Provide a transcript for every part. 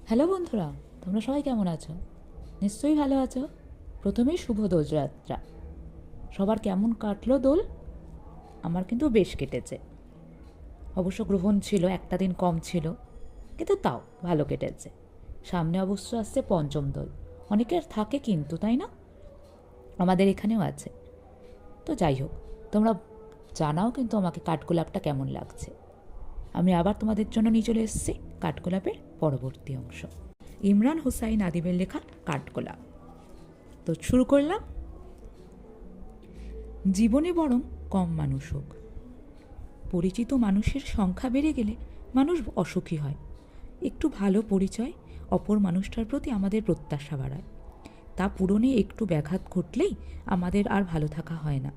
Hello বন্ধুরা, তোমরা সবাই কেমন আছো? নিশ্চয়ই ভালো আছো। প্রথমেই শুভ দোলযাত্রা। সবার কেমন কাটলো দোল? আমার কিন্তু বেশ কেটেছে। অবশ্য গ্রহণ ছিল, একটা দিন কম ছিল, কিন্তু তাও ভালো কেটেছে। সামনে অবশ্য আসছে পঞ্চম দোল। অনেকের থাকে কিন্তু, তাই না? আমাদের এখানেও আছে। তো যাই হোক, তোমরা জানাও কিন্তু আমাকে কাঠগোলাপটা কেমন লাগছে। আমি আবার তোমাদের জন্য নিয়ে চলে এসেছি কাঠগোলাপের পরবর্তী অংশ। ইমরান হুসাইন আদিবের লেখা কাঠগোলাপ। তো শুরু করলাম। জীবনে বরং কম মানুষ হোক। পরিচিত মানুষের সংখ্যা বেড়ে গেলে মানুষ অসুখী হয়। একটু ভালো পরিচয় অপর মানুষটার প্রতি আমাদের প্রত্যাশা বাড়ায়। তা পূরণে একটু ব্যাঘাত ঘটলেই আমাদের আর ভালো থাকা হয় না।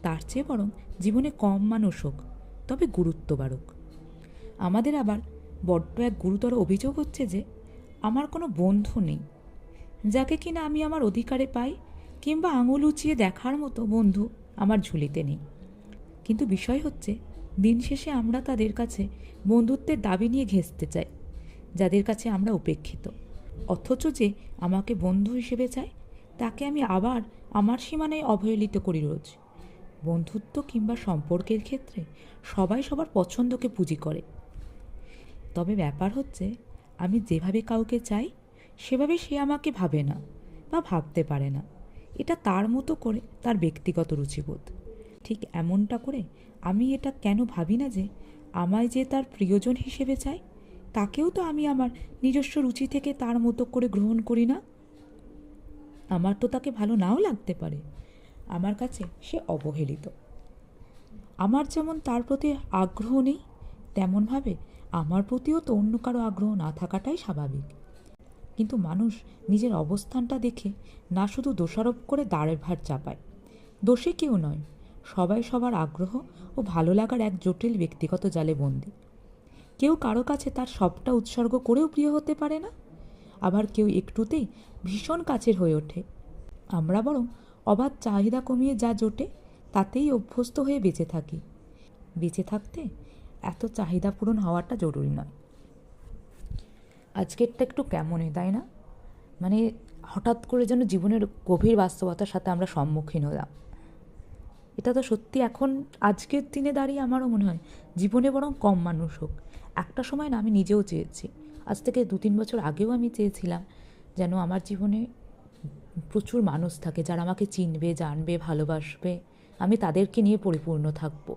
তার চেয়ে বরং জীবনে কম মানুষ হোক, তবে গুরুত্ব বাড়ুক। আমাদের আবার বড্ড এক গুরুতর অভিযোগ হচ্ছে যে আমার কোনো বন্ধু নেই, যাকে কিনা আমি আমার অধিকারে পাই, কিংবা আঙুল উঁচিয়ে দেখার মতো বন্ধু আমার ঝুলিতে নেই। কিন্তু বিষয় হচ্ছে, দিন শেষে আমরা তাদের কাছে বন্ধুত্বের দাবি নিয়ে ঘেঁষতে চাই, যাদের কাছে আমরা উপেক্ষিত। অথচ যে আমাকে বন্ধু হিসেবে চায়, তাকে আমি আবার আমার সীমানায় অবহেলিত করি রোজ। বন্ধুত্ব কিংবা সম্পর্কের ক্ষেত্রে সবাই সবার পছন্দকে পুঁজি করে। তবে ব্যাপার হচ্ছে, আমি যেভাবে কাউকে চাই সেভাবে সে আমাকে ভাবে না বা ভাবতে পারে না। এটা তার মতো করে, তার ব্যক্তিগত রুচিবোধ। ঠিক এমনটা করে আমি এটা কেন ভাবি না যে আমায় যে তার প্রিয়জন হিসেবে চায়, তাকেও তো আমি আমার নিজস্ব রুচি থেকে তার মতো করে গ্রহণ করি না। আমার তো তাকে ভালো নাও লাগতে পারে। আমার কাছে সে অবহেলিত। আমার যেমন তার প্রতি আগ্রহ নেই, তেমনভাবে আমার প্রতিও তো অন্য কারো আগ্রহ না থাকাটাই স্বাভাবিক। কিন্তু মানুষ নিজের অবস্থানটা দেখে না শুধু দোষারোপ করে দাঁড়ের ভার চাপায়। দোষে কেউ নয়, সবাই সবার আগ্রহ ও ভালো লাগার এক জটিল ব্যক্তিগত জালে বন্দী। কেউ কারো কাছে তার সবটা উৎসর্গ করেও প্রিয় হতে পারে না, আবার কেউ একটুতেই ভীষণ কাছের হয়ে ওঠে। আমরা বরং অবাধ চাহিদা কমিয়ে যা জোটে তাতেই অভ্যস্ত হয়ে বেঁচে থাকি। বেঁচে থাকতে এত চাহিদা পূরণ হওয়াটা জরুরি নয়। আজকেরটা একটু কেমনই, তাই না? মানে হঠাৎ করে যেন জীবনের গভীর বাস্তবতার সাথে আমরা সম্মুখীন হলাম। এটা তো সত্যি, এখন আজকের দিনে দাঁড়িয়ে আমারও মনে হয় জীবনে বরং কম মানুষ হোক। একটা সময় না আমি নিজেও চেয়েছি, আজ থেকে 2-3 বছর আগেও আমি চেয়েছিলাম যেন আমার জীবনে প্রচুর মানুষ থাকে, যারা আমাকে চিনবে, জানবে, ভালোবাসবে, আমি তাদেরকে নিয়ে পরিপূর্ণ থাকব।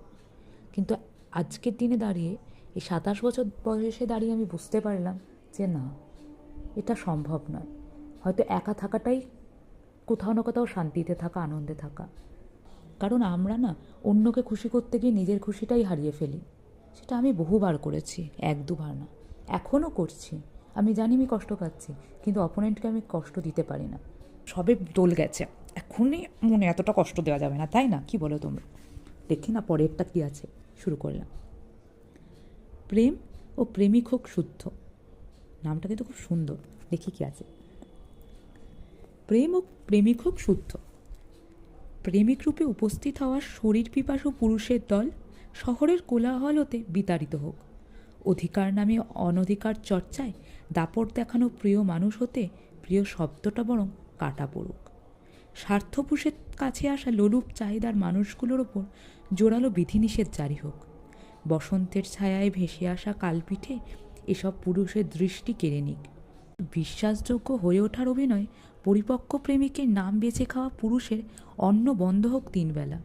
কিন্তু আজকের দিনে দাঁড়িয়ে, এই 27 বছর বয়সে দাঁড়িয়ে আমি বুঝতে পারলাম যে না, এটা সম্ভব নয়। হয়তো একা থাকাটাই কোথাও না কোথাও শান্তিতে থাকা, আনন্দে থাকা। কারণ আমরা না অন্যকে খুশি করতে গিয়ে নিজের খুশিটাই হারিয়ে ফেলি। সেটা আমি বহুবার করেছি, 1-2 বার না, এখনও করছি। আমি জানি আমি কষ্ট পাচ্ছি, কিন্তু অপোনেন্টকে আমি কষ্ট দিতে পারি না। সবে দোল গেছে, এখনই মনে এতটা কষ্ট দেওয়া যাবে না, তাই না? কি বলো তোমরা? দেখি না পরেরটা কি আছে। শুরু করলাম। প্রেম ও প্রেমিক হোক শুদ্ধ। নামটা কিন্তু খুব সুন্দর। দেখি কি আছে। প্রেম ও প্রেমিক হোক শুদ্ধ। প্রেমিক রূপে উপস্থিত হওয়া শরীর পিপাসু পুরুষের দল শহরের কোলাহল হতে বিতাড়িত হোক। অধিকার নামে অনধিকার চর্চায় দাপট দেখানো প্রিয় মানুষ হতে প্রিয় শব্দটা বরং কাটা পড়ুক। স্বার্থপুষের কাছে আসা লোলুপ চাহিদার মানুষগুলোর ওপর জোরালো বিধিনিষেধ জারি হোক। বসন্তের ছায়ায় ভেসে আসা কালপিঠে এসব পুরুষের দৃষ্টি কেড়ে নিক। বিশ্বাসযোগ্য হয়ে ওঠার অভিনয় পরিপক্ক প্রেমিকের নাম বেছে খাওয়া পুরুষের অন্ন বন্ধ হোক 3 বেলা।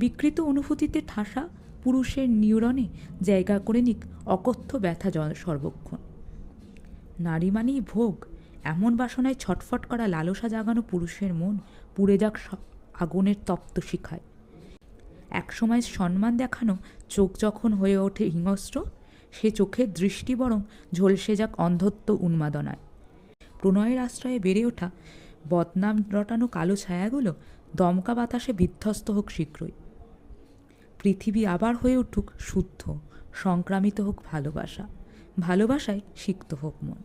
বিকৃত অনুভূতিতে ঠাসা পুরুষের নিউরনে জায়গা করে নিক অকথ্য ব্যথা সর্বক্ষণ। নারী মানেই ভোগ, এমন বাসনায় ছটফট করা লালসা জাগানো পুরুষের মন পুড়ে যাক আগুনের তপ্ত শিখায়। একসময় সম্মান দেখানো চোখ যখন হয়ে ওঠে হিংস্র, সে চোখের দৃষ্টি বরং ঝলসে যাক অন্ধত্ব উন্মাদনায়। প্রণয়ের আশ্রয়ে বেড়ে ওঠা বদনাম রটানো কালো ছায়াগুলো দমকা বাতাসে বিধ্বস্ত হোক শীঘ্রই। পৃথিবী আবার হয়ে উঠুক শুদ্ধ, সংক্রামিত হোক ভালোবাসা, ভালোবাসায় সিক্ত হোক মন।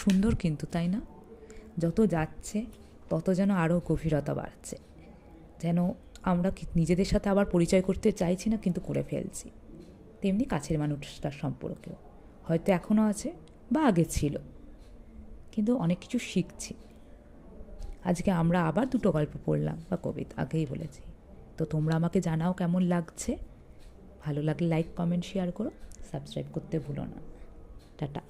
সুন্দর কিন্তু, তাই না? যত যাচ্ছে তত যেন আরও গভীরতা বাড়ছে, যেন আমরা নিজেদের সাথে আবার পরিচয় করতে চাইছি না, কিন্তু করে ফেলছি। তেমনি কাছের মানুষটার সম্পর্কেও হয়তো এখনও আছে, বা আগে ছিল, কিন্তু অনেক কিছু শিখছি। আজকে আমরা আবার দুটো গল্প পড়লাম বা কবিতা, আগেই বলেছি। তো তোমরা আমাকে জানাও কেমন লাগছে। ভালো লাগলে লাইক, কমেন্ট, শেয়ার করো, সাবস্ক্রাইব করতে ভুলো না। টাটা।